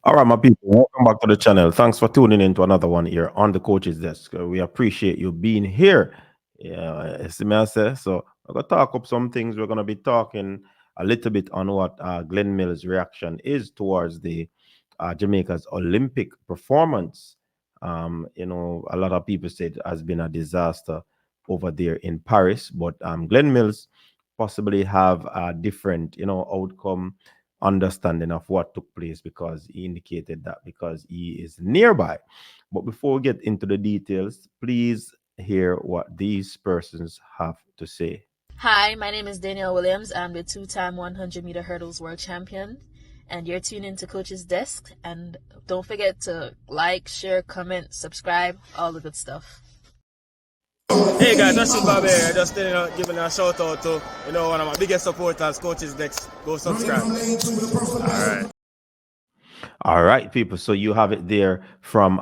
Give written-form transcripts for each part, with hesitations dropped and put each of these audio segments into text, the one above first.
All right, my people, welcome back to the channel. Thanks for tuning in to another one here on the coach's desk. We appreciate you being here. Yeah, see me I say. So we're gonna talk up some things. We're gonna be talking a little bit on what Glenn Mills' reaction is towards the Jamaica's Olympic performance. A lot of people said it has been a disaster over there in Paris, but Glenn Mills possibly have a different, outcome understanding of what took place because he indicated that because he is nearby. But before we get into the details, please hear what these persons have to say. Hi, my name is Danielle Williams. I'm the two-time 100-meter hurdles world champion, and you're tuned into Coach's Desk. And don't forget to like, share, comment, subscribe, all the good stuff. Hey guys, Rashid Babe here. Just giving a shout out to one of my biggest supporters, Coaches Next. Go subscribe. All right. All right, people. So you have it there from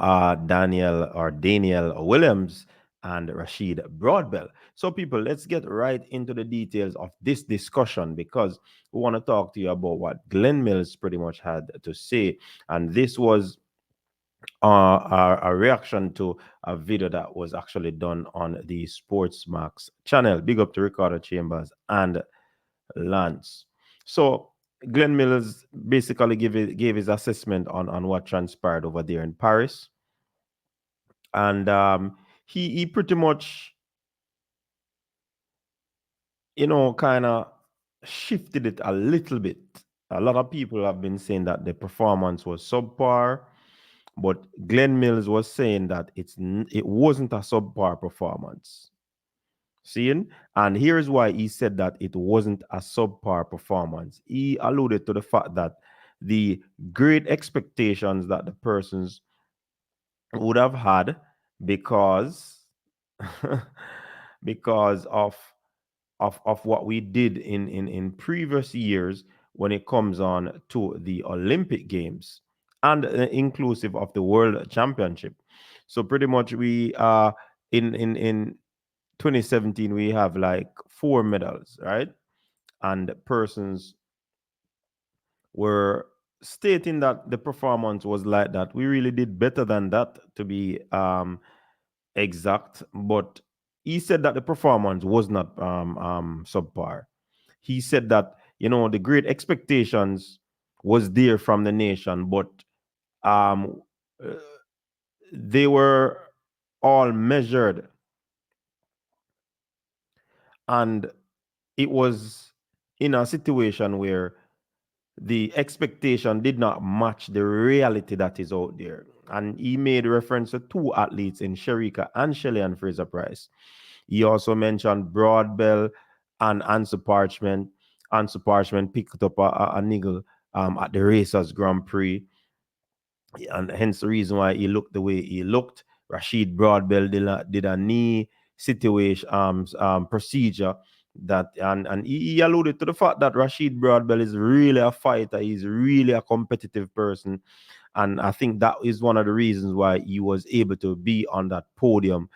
Daniel Williams and Rashid Broadbell. So, people, let's get right into the details of this discussion because we want to talk to you about what Glenn Mills pretty much had to say. And this was a reaction to a video that was actually done on the Sports Max channel. Big up to Ricardo Chambers and Lance. So Glenn Mills basically gave his assessment on what transpired over there in Paris, and he pretty much kind of shifted it a little bit. A lot of people have been saying that the performance was subpar, but Glenn Mills was saying that it wasn't a subpar performance. Seeing? And here's why he said that it wasn't a subpar performance. He alluded to the fact that the great expectations that the persons would have had because because of what we did in previous years when it comes on to the Olympic Games and inclusive of the World Championship. So pretty much we in 2017 we have like 4 medals, right? And persons were stating that the performance was like that. We really did better than that, to be exact. But he said that the performance was not subpar. He said that the great expectations was there from the nation, but um, uh, they were all measured, and it was in a situation where the expectation did not match the reality that is out there. And he made reference to two athletes in Sherika and Shelley and Fraser Price. He also mentioned Broadbell and Answer Parchment. Answer Parchment picked up a niggle at the Racers Grand Prix, and hence the reason why he looked the way he looked. Rashid Broadbell did a knee situation procedure that and he alluded to the fact that Rashid Broadbell is really a fighter. He's really a competitive person, and I think that is one of the reasons why he was able to be on that podium,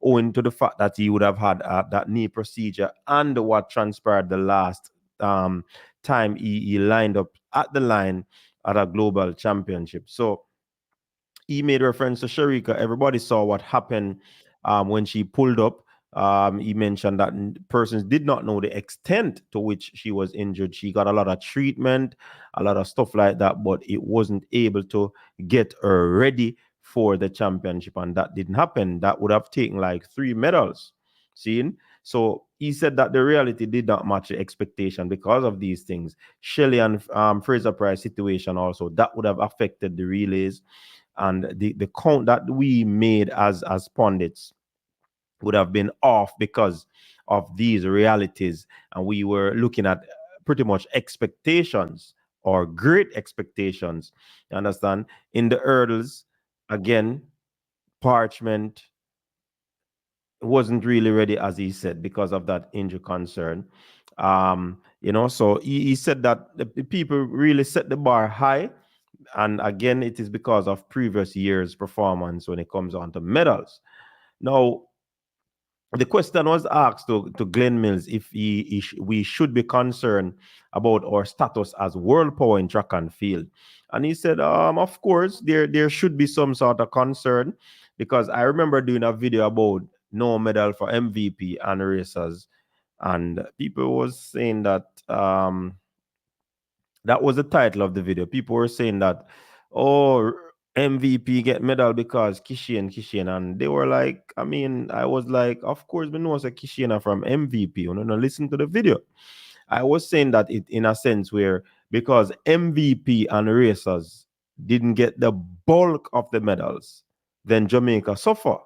owing to the fact that he would have had that knee procedure and what transpired the last time he lined up at the line at a global championship. So he made reference to Sharika. Everybody saw what happened when she pulled up. He mentioned that persons did not know the extent to which she was injured. She got a lot of treatment, a lot of stuff like that, but it wasn't able to get her ready for the championship, and that didn't happen. That would have taken like 3 medals. Seeing? So he said that the reality did not match the expectation because of these things. Shelley and Fraser Price situation also that would have affected the relays, and the count that we made as pundits would have been off because of these realities, and we were looking at pretty much expectations or great expectations. You understand? In the hurdles, again, Parchment wasn't really ready, as he said, because of that injury concern. So he said that the people really set the bar high, and again, it is because of previous years' performance when it comes on to medals. Now, the question was asked to Glen Mills if we should be concerned about our status as world power in track and field. And he said, of course, there should be some sort of concern, because I remember doing a video about no medal for MVP and racers, and people was saying that that was the title of the video. People were saying that, oh, MVP get medal because Kishian, and they were like, I mean, I was like, of course, we know it's a Kishian from MVP. You know, listen to the video. I was saying that it in a sense where, because MVP and racers didn't get the bulk of the medals, then Jamaica suffer.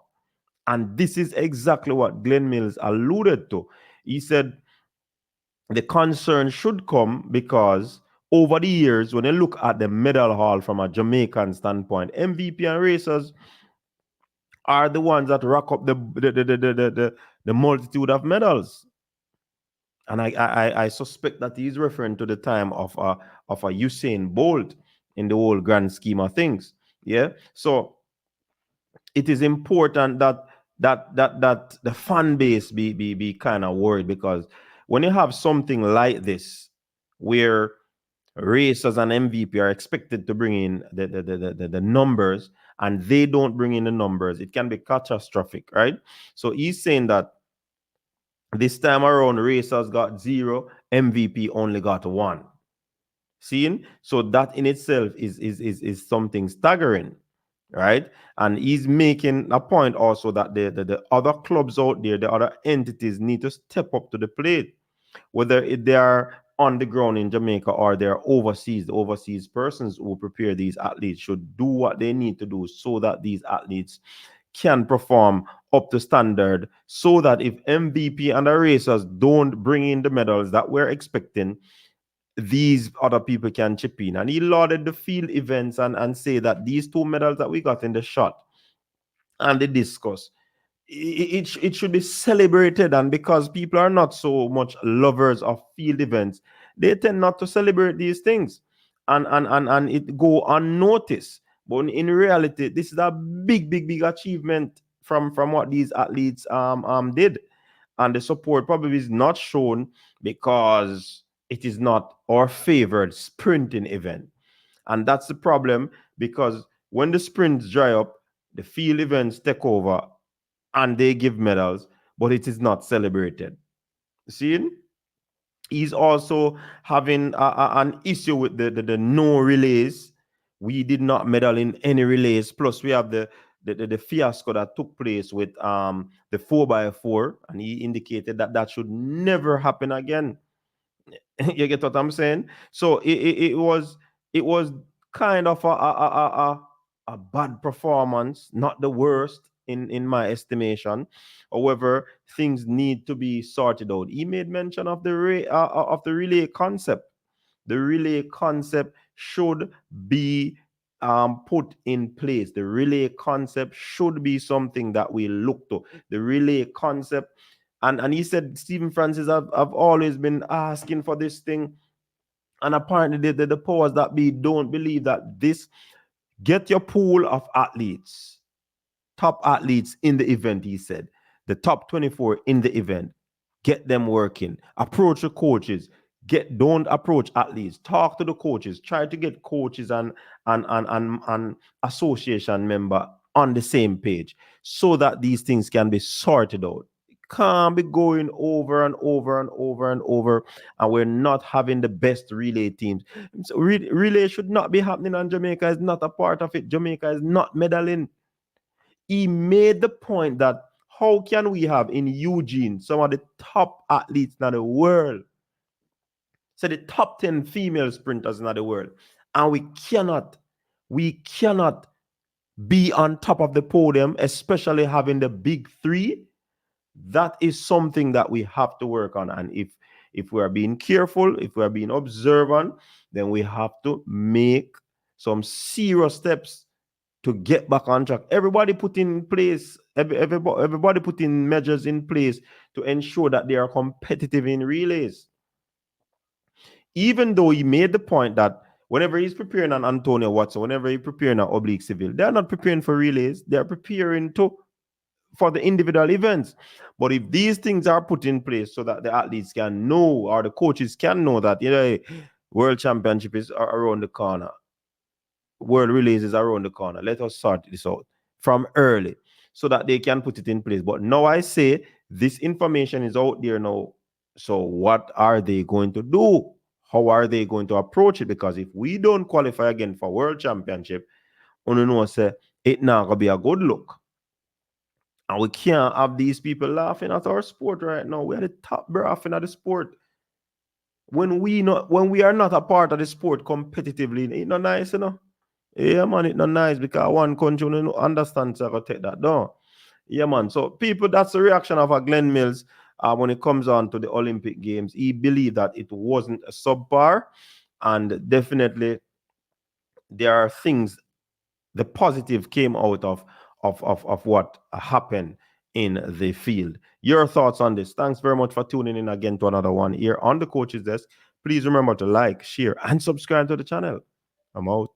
And this is exactly what Glen Mills alluded to. He said the concern should come because over the years, when you look at the medal haul from a Jamaican standpoint, MVP and racers are the ones that rack up the multitude of medals. And I suspect that he's referring to the time of a Usain Bolt in the whole grand scheme of things. Yeah. So it is important that the fan base be kind of worried, because when you have something like this where racers and MVP are expected to bring in the numbers, and they don't bring in the numbers, it can be catastrophic, right? So he's saying that this time around, racers got 0, MVP only got 1. Seeing? So that in itself is something staggering, right? And he's making a point also that the other clubs out there, the other entities, need to step up to the plate, whether they are on the ground in Jamaica or they're overseas. The overseas persons who prepare these athletes should do what they need to do so that these athletes can perform up to standard, so that if MVP and the racers don't bring in the medals that we're expecting, these other people can chip in. And he lauded the field events and say that these 2 medals that we got in the shot and the discus, it should be celebrated. And because people are not so much lovers of field events, they tend not to celebrate these things, and it go unnoticed. But in reality, this is a big achievement from what these athletes did. And the support probably is not shown because it is not our favored sprinting event. And that's the problem, because when the sprints dry up, the field events take over and they give medals, but it is not celebrated. See? He's also having an issue with the no relays. We did not medal in any relays. Plus, we have the fiasco that took place with the 4x4, and he indicated that should never happen again. You get what I'm saying? So it was kind of a bad performance, not the worst in my estimation. However, things need to be sorted out. He made mention of the relay concept. The relay concept should be put in place. The relay concept should be something that we look to. The relay concept, and he said Stephen Francis have always been asking for this thing, and apparently the powers that be don't believe that this. Get your pool of athletes, top athletes in the event, he said. The top 24 in the event. Get them working. Approach the coaches. Don't approach athletes. Talk to the coaches. Try to get coaches and association member on the same page, so that these things can be sorted out. It can't be going over and over and over and over, and we're not having the best relay teams. So relay should not be happening, and Jamaica is not a part of it. Jamaica is not medaling. He made the point that how can we have in Eugene some of the top athletes in the world? So the top 10 female sprinters in the world. And we cannot be on top of the podium, especially having the big 3. That is something that we have to work on. And if we are being careful, if we are being observant, then we have to make some serious steps to get back on track. Everybody put in place, everybody put in measures in place to ensure that they are competitive in relays. Even though he made the point that whenever he's preparing an Antonio Watson, whenever he's preparing an Oblique Civil, they're not preparing for relays. They're preparing for the individual events. But if these things are put in place so that the athletes can know, or the coaches can know that, World Championship is around the corner, World Relays is around the corner. Let us sort this out from early so that they can put it in place. But now I say this information is out there now. So what are they going to do? How are they going to approach it? Because if we don't qualify again for World Championship, say it not gonna be a good look. And we can't have these people laughing at our sport right now. We are the top laughing at the sport. When we are not a part of the sport competitively, it's not nice, Yeah, man, it's not nice because one country don't understand so I gotta take that down. Yeah, man. So people, that's the reaction of a Glen Mills when it comes on to the Olympic Games. He believed that it wasn't a subpar, and definitely there are things, the positive came out of what happened in the field. Your thoughts on this? Thanks very much for tuning in again to another one here on the Coach's Desk. Please remember to like, share, and subscribe to the channel. I'm out.